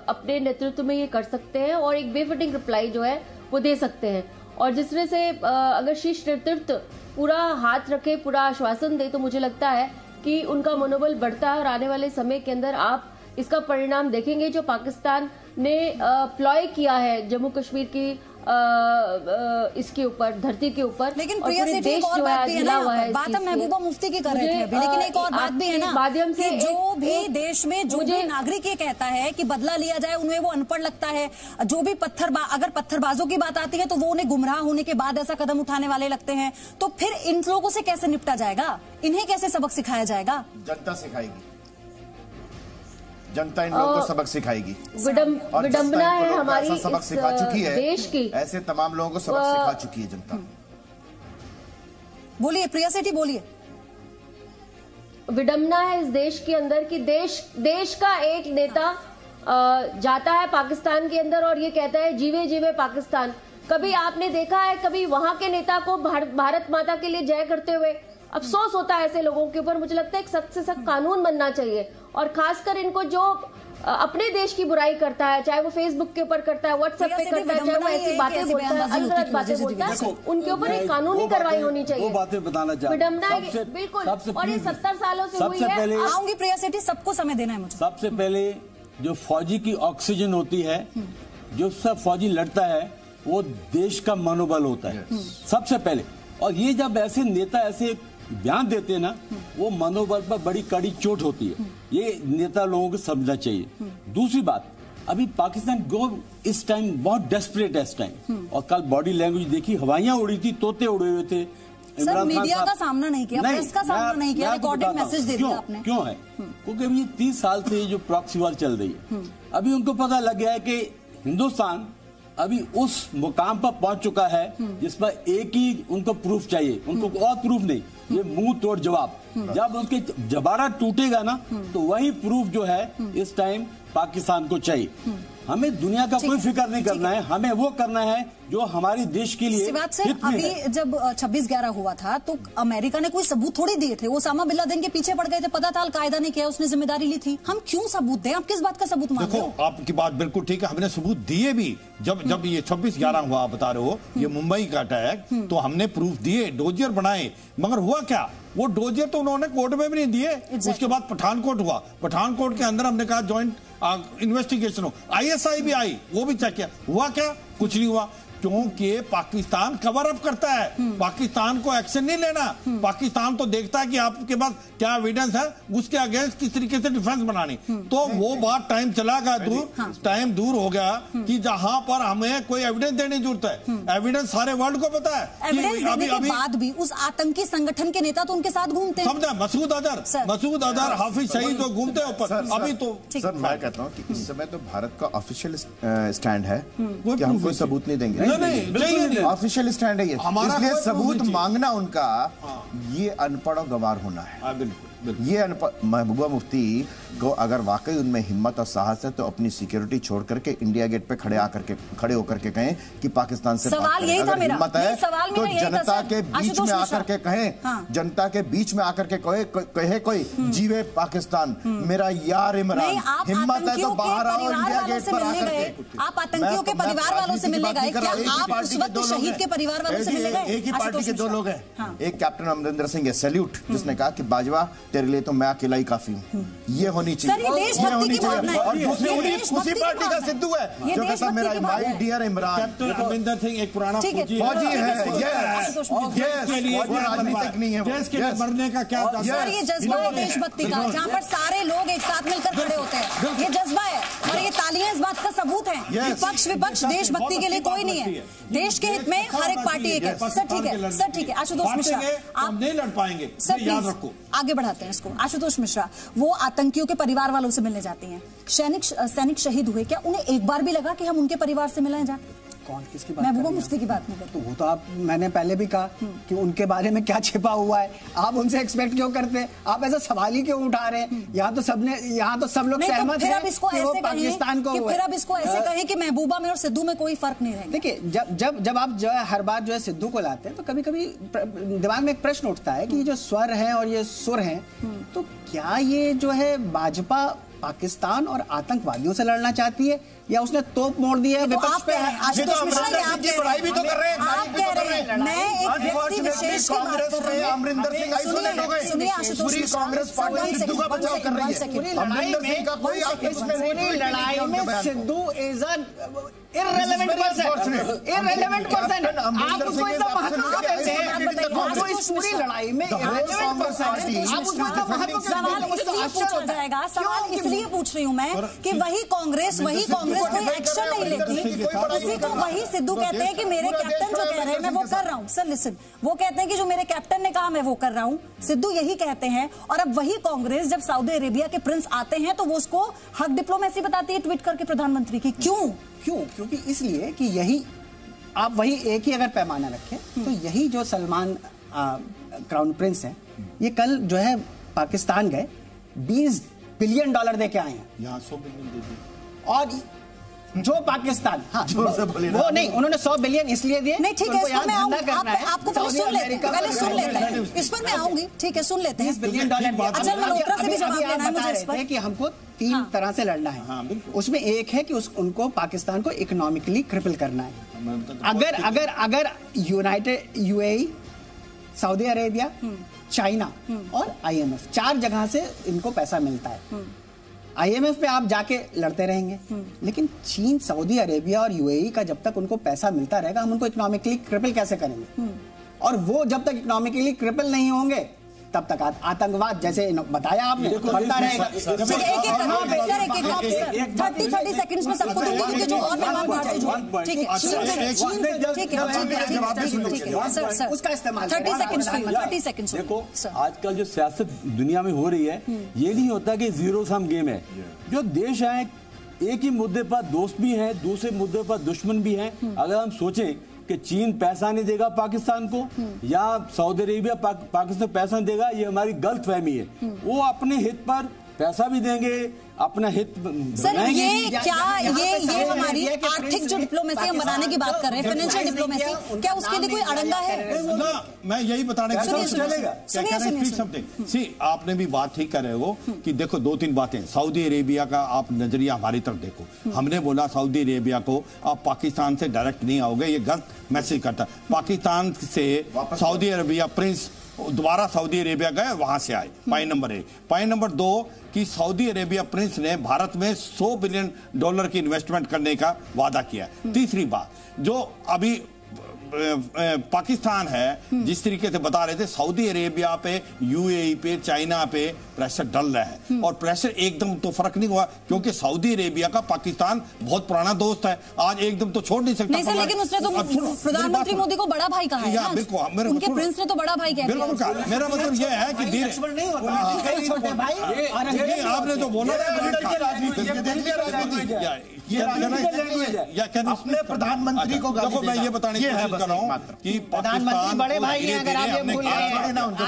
अपने नेतृत्व में ये कर सकते हैं और एक बेफिटिंग रिप्लाई जो है वो दे सकते हैं। और जिस तरह से अगर शीर्ष नेतृत्व पूरा हाथ रखे, पूरा आश्वासन दे, तो मुझे लगता है कि उनका मनोबल बढ़ता है और आने वाले समय के अंदर आप इसका परिणाम देखेंगे। जो पाकिस्तान ने प्लॉय किया है जम्मू कश्मीर की इसके ऊपर, धरती के ऊपर। लेकिन प्रिया सेठी एक और बात भी है ना, बात हम महबूबा मुफ्ती की कर रहे थे अभी, लेकिन एक और बात भी है ना माध्यम से कि जो भी देश में जो भी नागरिक ये कहता है कि बदला लिया जाए, उन्हें वो अनपढ़ लगता है। जो भी अगर पत्थरबाजों की बात आती है तो वो उन्हें गुमराह होने के बाद ऐसा कदम उठाने वाले लगते हैं। तो फिर इन लोगों से कैसे निपटा जाएगा? इन्हें कैसे सबक सिखाया जाएगा? जनता सिखाएगी, जनता इन लोगों को सबक सिखाएगी। विडंबना है हमारी सबक सिखा चुकी है देश की, ऐसे तमाम लोगों को सबक सिखा चुकी है जनता। बोलिए प्रिया सेठी, बोलिए। विडंबना है इस देश के अंदर कि देश का एक नेता जाता है पाकिस्तान के अंदर और ये कहता है जीवे जीवे पाकिस्तान। कभी आपने देखा है कभी वहां के नेता को भारत माता के लिए जय करते हुए? अफसोस होता है ऐसे लोगों के ऊपर। मुझे लगता है एक सख्त से सख्त कानून बनना चाहिए, और खासकर इनको जो अपने देश की बुराई करता है, चाहे वो फेसबुक के ऊपर करता है, व्हाट्सएप पे करता है, चाहे वो ऐसी बातें बोलता है, अलग बातें बोलता है, उनके ऊपर एक कानूनी कार्रवाई होनी चाहिए। वो बातें बताना चाहते विडंबना बिल्कुल, और ये 70 सालों से हुई है। आऊंगी प्रिया सेठी, सबको समय देना है मुझे। सबसे पहले जो फौजी की ऑक्सीजन होती है, जो सब फौजी लड़ता है, वो देश का मनोबल होता है सबसे पहले। और ये जब ऐसे नेता ऐसे बयान देते हैं ना, वो मनोबल पर बड़ी कड़ी चोट होती है। ये नेता लोगों को समझना चाहिए। दूसरी बात, अभी पाकिस्तान इस टाइम बहुत डेस्परेट है इस टाइम, और कल बॉडी लैंग्वेज देखी, हवाइयां उड़ी थी, तोते उड़े हुए थे। सर मीडिया का सामना नहीं किया, प्रेस का सामना नहीं किया, रिकॉर्डेड मैसेज दे दिया आपने। क्यों है? क्योंकि अभी 30 साल से ये जो प्रॉक्सी वॉर चल रही है, अभी उनको पता लग गया है कि हिंदुस्तान अभी उस मुकाम पर पहुंच चुका है जिस पर एक ही उनको प्रूफ चाहिए, उनको और प्रूफ नहीं, ये मुंह तोड़ जवाब। जब उनके जबाड़ा टूटेगा ना, तो वही प्रूफ जो है इस टाइम पाकिस्तान को चाहिए। हमें दुनिया का कोई फिक्र नहीं करना है, हमें वो करना है जो हमारे देश के लिए हित में अभी है। जब 26/11 हुआ था तो अमेरिका ने कोई सबूत थोड़ी दिए थे, ओसामा बिन लादेन के पीछे पड़ गए थे, पता था अलकायदा ने किया, उसने जिम्मेदारी ली थी। हम क्यों सबूत दें? आप किस बात का सबूत मांग रहे हो? देखो, आपकी बात बिल्कुल ठीक है, हमने सबूत दिए भी। जब ये 26/11 हुआ, आप बता रहे हो, ये मुंबई का अटैक, तो हमने प्रूफ दिए, डोजियर बनाए, मगर हुआ क्या? वो डोजियर तो उन्होंने कोर्ट में भी नहीं दिए। उसके बाद पठानकोट हुआ, पठानकोट के अंदर हमने कहा ज्वाइंट इन्वेस्टिगेशन हो, ISI भी आई, वो भी चेक किया। हुआ क्या? कुछ नहीं हुआ, क्योंकि पाकिस्तान कवर अप करता है। पाकिस्तान को एक्शन नहीं लेना, पाकिस्तान तो देखता है कि आपके पास क्या एविडेंस है, उसके अगेंस्ट किस तरीके से डिफेंस बनानी। तो वो बात टाइम चला गया दूर, टाइम दूर हो गया कि जहां पर हमें कोई एविडेंस देने की जरूरत है। एविडेंस सारे वर्ल्ड को पता है। एविडेंस देने के बाद भी उस आतंकी संगठन के नेता तो उनके साथ घूमते हैं। समझा? मसूद अजहर, हाफिज सईद तो घूमते हैं ऊपर। अभी तो सर मैं कहता हूँ कि इस समय तो भारत का ऑफिशियल स्टैंड है कि हम कोई सबूत नहीं देंगे। नहीं, ऑफिशियल स्टैंड है ये, इसलिए सबूत मांगना उनका ये अनपढ़ और गंवार होना है। बिल्कुल। ये महबूबा मुफ्ती को अगर वाकई उनमें हिम्मत और साहस है तो अपनी सिक्योरिटी छोड़ करके इंडिया गेट पे खड़े होकर के कहें कि पाकिस्तान से सवाल यही था मेरा, हिम्मत है तो जनता के बीच में आकर के कहें, जनता के बीच में आकर के कहे कोई जीवे पाकिस्तान, मेरा यार इमरान। हिम्मत है तो बाहर आओ, इंडिया गेट पर आकर के। आप आतंकियों के परिवार वालों से मिलने गए क्या? आप उस वक्त शहीद के परिवार वालों से मिलने गए? एक ही पार्टी के दो लोग हैं, एक कैप्टन अमरिंदर सिंह है सैल्यूट, जिसने कहा कि बाजवा तेरे लिए तो मैं अकेला ही काफी हूँ। ये होनी चाहिए, ये होनी चाहिए। और दूसरी उसी पार्टी का सिद्धू है जो कहता मेरा my dear Imran. Captain Amarinder Singh एक पुराना फौजी है, राजनीतिक नहीं है, देश के लिए मरने का क्या सर? ये जज्बा है देशभक्ति का, जहाँ पर सारे लोग एक साथ मिलकर खड़े होते हैं। ये जज्बा है और ये तालियां इस बात का सबूत है। विपक्ष विपक्ष देशभक्ति के लिए कोई नहीं है, देश के हित में हर एक पार्टी एक है। सर ठीक है, सर ठीक है। आशुतोष मिश्रा, आप नहीं लड़ पाएंगे, सर याद रखो। आगे बढ़ाते हैं इसको। आशुतोष मिश्रा, वो आतंकियों के परिवार वालों से मिलने जाती हैं, सैनिक शहीद हुए, क्या उन्हें एक बार भी लगा कि हम उनके परिवार से मिलें जाके? कौन किसकी बात? महबूबा मुफ्ती की बात नहीं करती। तो वो तो आप, मैंने पहले भी कहा कि उनके बारे में क्या छिपा हुआ है, आप उनसे एक्सपेक्ट क्यों करते हैं? आप ऐसा सवाल ही क्यों उठा रहे हैं? यहाँ तो सब लोग सहमत हैं कि वो पाकिस्तान को, फिर अब इसको ऐसे कहें कि महबूबा में और सिद्धू में कोई फर्क नहीं रहेगा। देखिए, जब आप जो है हर बार जो है सिद्धू को लाते हैं तो कभी कभी दिमाग में एक प्रश्न उठता है कि ये जो स्वर है और ये सुर है, तो क्या ये जो है भाजपा पाकिस्तान और आतंकवादियों से लड़ना चाहती है या उसने तोप मोड़ दी है विपक्ष पे? आशुतोष मिश्रा आप पढ़ाई भी तो कर रहे हैं, आप कह रहे हैं। मैं एक व्यक्ति विशेष की बात कर रही हूं। अमरिंदर सिंह आइसोलेट हो गए, सुनिए आशुतोष मिश्रा, कांग्रेस पार्टी सिद्धू का बचाव कर रही है। अमरिंदर सिंह का कोई पूरी लड़ाई लड़ाई में Sidhu is a irrelevant person. आप उसको इतना महत्व क्यों देते हैं? जो इस पूरी लड़ाई में irrelevant person है, आप उसको इतना महत्व सवाल इसलिए पूछा जाएगा, सवाल इसलिए पूछ रही हूँ मैं कि वही कांग्रेस कोई एक्शन नहीं लेती, किसी को वही सिद्धू कहते हैं कि मेरे कैप्टन जो कह रहे हैं मैं वो कर रहा हूँ। सर लिसन, वो कहते हैं कि जो मेरे कैप्टन ने कहा मैं वो कर रहा हूँ, सिद्धू यही कहते हैं। और अब वही कांग्रेस जब सऊदी अरेबिया के प्रिंस आते हैं तो वो उसको हक डिप्लोमेसी बताती है ट्वीट करके प्रधानमंत्री की। क्योंकि इसलिए कि यही आप वही एक ही अगर पैमाना रखें तो यही जो सलमान क्राउन प्रिंस हैं, ये कल जो है पाकिस्तान गए, $20 बिलियन दे के आए हैं। यहाँ 100 बिलियन दे दिए। और जो पाकिस्तान वो नहीं, उन्होंने 100 बिलियन इसलिए दिए। नहीं ठीक है, इसमें मैं आपको पहले सुन लेते हैं, इस पर मैं आऊंगी। ठीक है, सुन लेते हैं। $20 बिलियन अजय मल्होत्रा से भी जवाब लेना है मुझे इस पर कि हमको 3 तरह से लड़ना है। उसमें एक है कि उनको पाकिस्तान को इकोनॉमिकली क्रिपल करना है। अगर United UAE, Saudi Arabia, China और IMF 4 जगह से इनको पैसा मिलता है। IMF पे आप जाके लड़ते रहेंगे, लेकिन चीन, सऊदी अरेबिया और UAE का जब तक उनको पैसा मिलता रहेगा, हम उनको इकोनॉमिकली क्रिपल कैसे करेंगे? और वो जब तक इकोनॉमिकली क्रिपल नहीं होंगे तब तक आतंकवाद जैसे बताया आपने बढ़ता रहेगा। 30 सेकंड्स में सबको दूंगी क्योंकि जो और मेहमान बाहर से जुड़े। ठीक है सर, उसका इस्तेमाल 30 सेकंड्स। देखो आजकल जो सियासत दुनिया में हो रही है, ये नहीं होता कि जीरो सम गेम है। जो देश है एक ही मुद्दे पर दोस्त भी हैं, दूसरे मुद्दे पर दुश्मन भी हैं। अगर हम सोचें कि चीन पैसा नहीं देगा पाकिस्तान को या सऊदी अरेबिया पाकिस्तान पैसा नहीं देगा, ये हमारी गलत फहमी है। वो अपने हित पर पैसा भी देंगे, अपना हित सर ये हमारी आर्थिक जो डिप्लोमेसी हम बनाने की बात कर रहे हैं, फाइनेंशियल डिप्लोमेसी, क्या उसके लिए कोई अड़ंगा है? मैं यही बताने का आपने भी बात ठीक कर रहे हो कि देखो 2-3 बातें। सऊदी अरेबिया का आप नजरिया हमारी तरफ देखो। हमने बोला सऊदी अरेबिया को आप पाकिस्तान से डायरेक्ट नहीं आओगे, ये गलत मैसेज करता। पाकिस्तान से सऊदी अरेबिया प्रिंस दोबारा सऊदी अरेबिया गए, वहां से आए। Point number 1। पॉइंट नंबर 2 कि सऊदी अरेबिया प्रिंस ने भारत में $100 बिलियन की इन्वेस्टमेंट करने का वादा किया। तीसरी बात, जो अभी पाकिस्तान है, जिस तरीके से बता रहे थे सऊदी अरेबिया पे, UAE पे, चाइना पे प्रेशर डल रहा है। और प्रेशर एकदम तो फर्क नहीं हुआ, क्योंकि सऊदी अरेबिया का पाकिस्तान बहुत पुराना दोस्त है, आज एकदम तो छोड़ नहीं सकता। नहीं सर, लेकिन उसने तो प्रधानमंत्री मोदी को बड़ा भाई कहा है। बिल्कुल, उनके प्रिंस ने तो बड़ा भाई कह दिया। मेरा मतलब यह है कि आपने तो बोला अपने प्रधानमंत्री को देखो, मैं ये बताने की कोशिश कर रहा हूँ कि प्रधानमंत्री बड़े भाई हैं। अगर आप ये भूल गए ना, उनको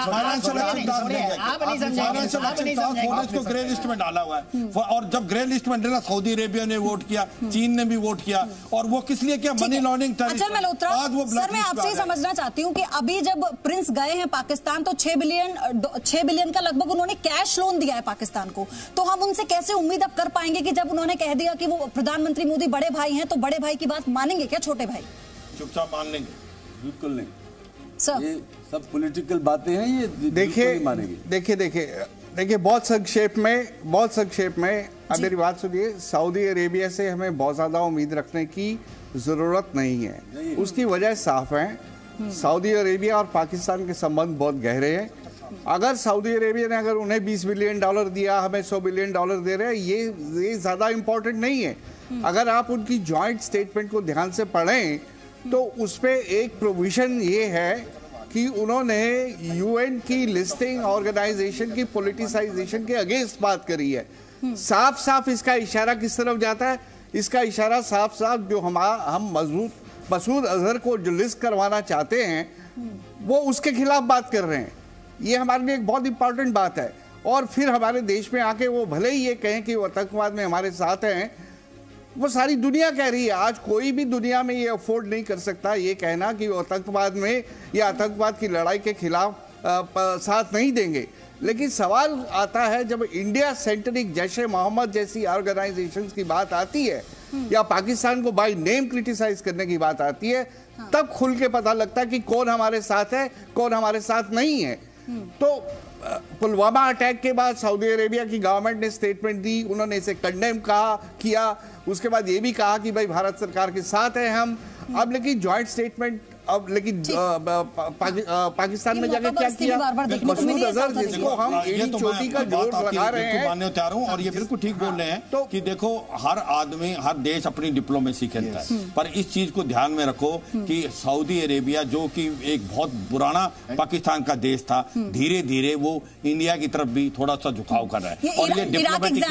को ग्रे लिस्ट में डाला हुआ है। और जब ग्रे लिस्ट में डाला, सऊदी अरेबिया ने वोट किया, चीन ने भी वोट किया, और वो किस लिए किया? Money laundering. अचल मल्होत्रा सर, मैं आपसे ये समझना चाहती हूँ कि अभी जब प्रिंस गए हैं पाकिस्तान तो 6 बिलियन का लगभग उन्होंने कैश लोन दिया है पाकिस्तान को। तो हम उनसे कैसे उम्मीद अब कर पाएंगे कि जब उन्होंने कह दिया कि वो प्रधानमंत्री मोदी बड़े भाई हैं, तो बड़े भाई की बात मानेंगे क्या छोटे भाई? चुपचाप मान लेंगे? बिल्कुल नहीं सर, ये सब पॉलिटिकल बातें हैं, ये देखिए बहुत संक्षेप में अब मेरी बात सुनिए। सऊदी अरेबिया से हमें बहुत ज्यादा उम्मीद रखने की जरूरत नहीं है। उसकी वजह साफ है, सऊदी अरेबिया और पाकिस्तान के संबंध बहुत गहरे हैं। अगर सऊदी अरेबिया ने अगर उन्हें $20 बिलियन दिया, हमें $100 बिलियन दे रहे हैं, ये ज्यादा इंपॉर्टेंट नहीं है। अगर आप उनकी जॉइंट स्टेटमेंट को ध्यान से पढ़ें तो उसपे एक प्रोविजन ये है कि उन्होंने UN की लिस्टिंग ऑर्गेनाइजेशन की पॉलिटिसाइजेशन के अगेंस्ट बात करी है। साफ साफ इसका इशारा किस तरफ जाता है? इसका इशारा साफ साफ जो हम मसूद अजहर को जो लिस्ट करवाना चाहते हैं, वो उसके खिलाफ बात कर रहे हैं। ये हमारे लिए एक बहुत इंपॉर्टेंट बात है। और फिर हमारे देश में आके वो भले ही ये कहें कि वो आतंकवाद में हमारे साथ हैं, वो सारी दुनिया कह रही है। आज कोई भी दुनिया में ये अफोर्ड नहीं कर सकता ये कहना कि वो आतंकवाद में या आतंकवाद की लड़ाई के खिलाफ साथ नहीं देंगे। लेकिन सवाल आता है जब इंडिया सेंट्रिक जैशे मोहम्मद जैसी ऑर्गेनाइजेशंस की बात आती है या पाकिस्तान को बाय नेम क्रिटिसाइज करने की बात आती है, तब खुल के पता लगता है कि कौन हमारे साथ है, कौन हमारे साथ नहीं है। तो पुलवामा अटैक के बाद सऊदी अरेबिया की गवर्नमेंट ने स्टेटमेंट दी, उन्होंने इसे कंडेम किया। उसके बाद ये भी कहा कि भाई भारत सरकार के साथ है हम। अब लेकिन जॉइंट स्टेटमेंट, अब लेकिन पाकिस्तान में जाकर क्या किया, मसूद अजहर जिसको हम एड़ी चोटी का जोर लगा रहे हैं, मानने तैयार हूं और ये बिल्कुल ठीक बोल रहे हैं तो कि देखो हर आदमी, हर देश अपनी डिप्लोमेसी खेलता है, पर इस चीज को ध्यान में रखो कि सऊदी अरेबिया जो कि एक बहुत पुराना पाकिस्तान का देश था, धीरे धीरे वो इंडिया की तरफ भी थोड़ा सा झुकाव कर रहा है। और ये डिप्लोमेटिक,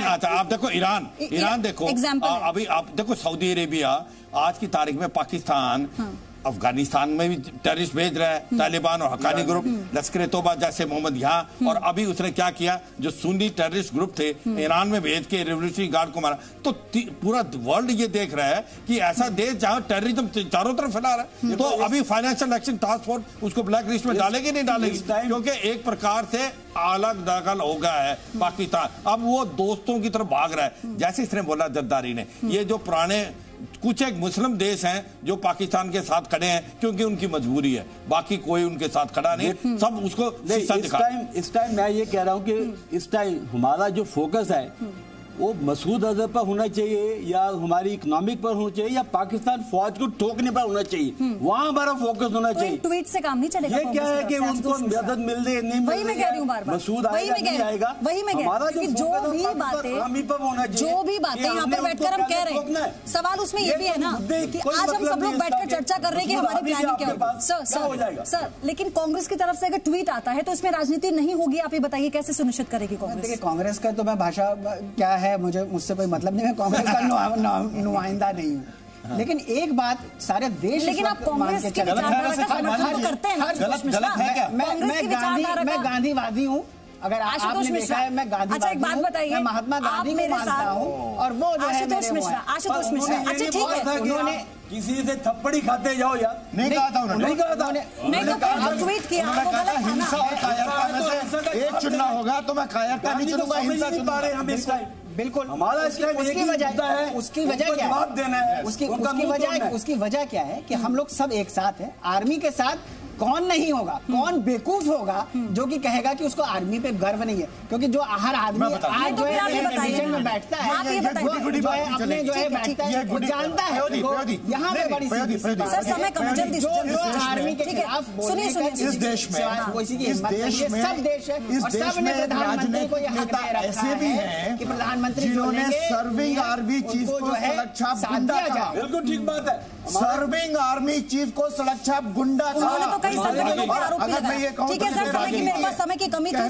अच्छा आप देखो ईरान देखो, अभी आप देखो सऊदी अरेबिया आज की तारीख में पाकिस्तान अफगानिस्तान में भी टेररिस्ट भेज रहा है, तालिबान और हक्कानी ग्रुप, लश्कर तौबा जैसे मोहम्मद यहाँ, और अभी उसने क्या किया, जो सुन्नी टेररिस्ट ग्रुप थे ईरान में भेज के रेवोल्यूशनरी गार्ड को मारा। तो पूरा वर्ल्ड ये देख रहा है कि ऐसा देश जहाँ टेररिज्म चारों तरफ फैला रहा है, तो अभी फाइनेंशियल एक्शन टास्क फोर्स उसको ब्लैक लिस्ट में डालेगी नहीं डालेगी, क्योंकि एक प्रकार से अलग दखल हो गया है पाकिस्तान। अब वो दोस्तों की तरफ भाग रहा है, जैसे इसने बोला जद्दारी ने, ये जो पुराने कुछ एक मुस्लिम देश हैं जो पाकिस्तान के साथ खड़े हैं क्योंकि उनकी मजबूरी है, बाकी कोई उनके साथ खड़ा नहीं, सब उसको इस टाइम मैं ये कह रहा हूं कि इस टाइम हमारा जो फोकस है वो मसूद अजहर पर होना चाहिए, या हमारी इकोनॉमिक पर होना चाहिए, या पाकिस्तान फौज को ठोकने पर होना चाहिए, वहाँ हमारा फोकस होना चाहिए। ट्वीट से काम नहीं चलेगा। ये क्या है कि उनको मदद मिल रही है, नहीं मिल रही, वही मैं कह रही हूँ बार बार, मसूद आएगा नहीं आएगा, वही मैं कह रही हूँ, जो भी बातें यहाँ पर बैठकर हम कह रहे हैं, सवाल उसमें ये भी है ना कि आज हम सब लोग बैठकर चर्चा कर रहे हैं कि हमारी प्लानिंग क्या होगी। सर लेकिन कांग्रेस की तरफ से अगर ट्वीट आता है तो इसमें राजनीति नहीं होगी, आप ये बताइए कैसे सुनिश्चित करेगी कांग्रेस? देखिए कांग्रेस का तो मैं भाषा क्या है मुझसे कोई मतलब नहीं, मैं कांग्रेस का नुमाइंदा नहीं हूँ, लेकिन एक बात सारे देश, लेकिन आप कांग्रेस की विचारधारा का समर्थन करते हैं। गलत है क्या? मैं गांधीवादी हूँ, अगर आपने देखा है मैं गांधीवादी। अच्छा एक बात बताइए, मैं महात्मा गांधी को मानता हूँ और वो जो है आशुतोष मिश्रा, अच्छा ठीक है, उन्होंने किसी से थप्पड़ी खाते जाओ यार, नहीं कहा था उन्होंने, नहीं तो ट्वीट किया, हिंसा और कायरता में से एक चुनना होगा तो मैं कायरता नहीं चुनूंगा, हिंसा चुनूंगा। हम इस टाइम बिल्कुल हमारा उसकी वजह क्या है, उसकी वजह क्या है कि हम लोग सब एक साथ हैं, आर्मी के साथ कौन नहीं होगा, कौन बेवकूफ होगा जो कि कहेगा कि उसको आर्मी पे गर्व नहीं है, क्योंकि जो हर आदमी आज जो है में बैठता है, जो है अपने जो है बैठता है, वो जानता है यहाँ पे बड़ी आर्मी के खिलाफ बोलने का इस देश में, सब देश है, और सब ने प्रधानमंत्री को यह हक दे रखा है कि प्रधानमंत्री जिन्होंने सर्विंग आर्मी चीफ को सड़क छाप गुंडा कहा, बिल्कुल ठीक बात है, सर्विंग आर्मी चीफ को सड़क छाप गुंडा कहा। अगर मैं ये कहूं, ठीक है सर, मेरे पास समय की कमी थी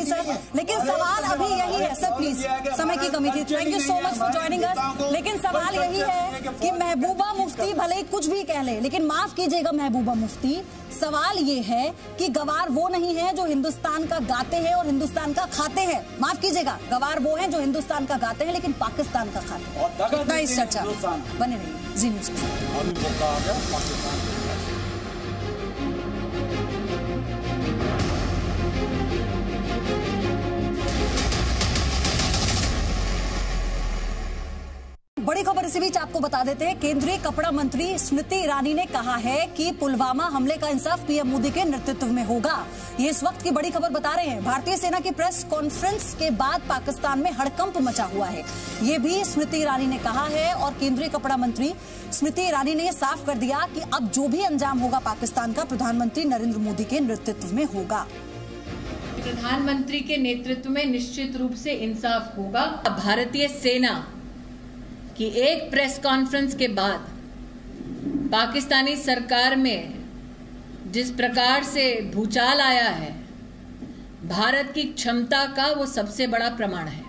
सर, लेकिन सवाल अभी यही है सर, प्लीज, समय की कमी थी, thank you so much for joining us, लेकिन सवाल यही है कि महबूबा मुफ्ती भले ही कुछ भी कह ले, लेकिन माफ कीजिएगा महबूबा मुफ्ती, सवाल ये है कि गवार वो नहीं है जो हिंदुस्तान का गाते हैं और हिंदुस्तान का खाते हैं, माफ कीजिएगा, गवार वो हैं जो हिंदुस्तान का गाते हैं लेकिन पाकिस्तान का खाते हैं। कितना इस चर्चा बने रहिए जी न्यूज़ के साथ। बड़ी खबर इसी बीच आपको बता देते हैं, केंद्रीय कपड़ा मंत्री स्मृति ईरानी ने कहा है कि पुलवामा हमले का इंसाफ पीएम मोदी के नेतृत्व में होगा। ये इस वक्त की बड़ी खबर बता रहे हैं। भारतीय सेना की प्रेस कॉन्फ्रेंस के बाद पाकिस्तान में हड़कंप मचा हुआ है, ये भी स्मृति ईरानी ने कहा है, और केंद्रीय कपड़ा मंत्री स्मृति ईरानी ने यह साफ कर दिया कि अब जो भी अंजाम होगा पाकिस्तान का, प्रधानमंत्री नरेंद्र मोदी के नेतृत्व में होगा। प्रधानमंत्री के नेतृत्व में निश्चित रूप से इंसाफ होगा। भारतीय सेना कि एक प्रेस कॉन्फ्रेंस के बाद पाकिस्तानी सरकार में जिस प्रकार से भूचाल आया है, भारत की क्षमता का वो सबसे बड़ा प्रमाण है।